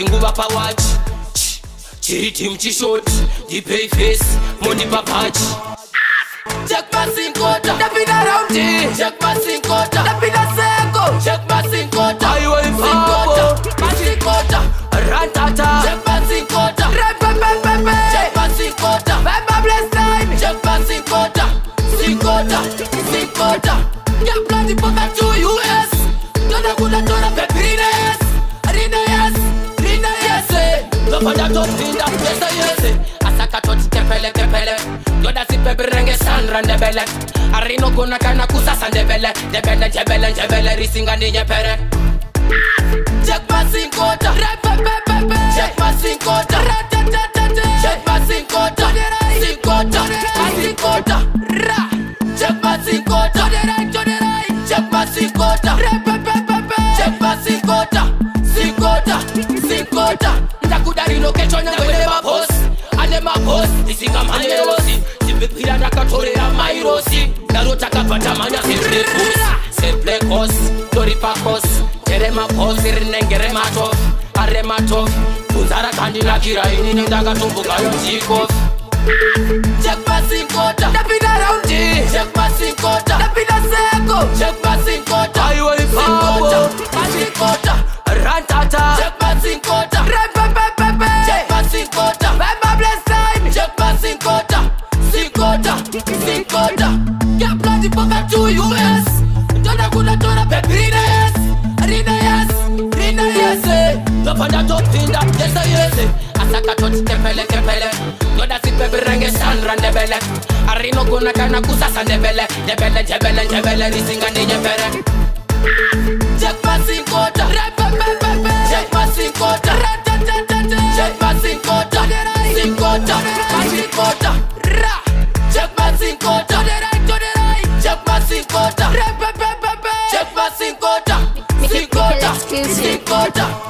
tinguva pa watch chiti mchishot dipay face money pa patch check passing quarter tapina round check passing quarter tapina seko check passing quarter ayo impako passing quarter rantata check passing quarter check passing quarter baba bless time check passing quarter sing quarter ya bloody poka to US dona kuna dona pepines arina yes Lopada top pinda yes asaka tot kepele yoda si pebrenge sandra ndebele arino kuna kana kusasa ndebele jebele risinga ninye pere check passing quarter check passing quarter check passing quarter sing quarter check passing quarter check passing quarter check passing quarter sing quarter ndakudari location ngwele mapost ane mapost isinga manerosi sibipira ndakatorera mairosi ndarotaka patamanya simple cause tori pakos terema pose rinengere mato aremato kunzara kandinakira inini ndakatumbuka yotiko check passing quarter tapina round check passing quarter tapina seko check passing quarter ayo impako passing quarter rantata check passing quarter check passing quarter baba bless time check passing quarter sing quarter ya bloody poka to US dona kuna dona pepines rina yes lopada top pinda yes asaka tot kepele yoda si pebrenge sandra ndebele arino kuna kana kusasa ndebele jebele risinga ninye pere check passing quarter check passing quarter check passing quarter sing quarter passing quarter check passing quarter check passing quarter check passing quarter sing quarter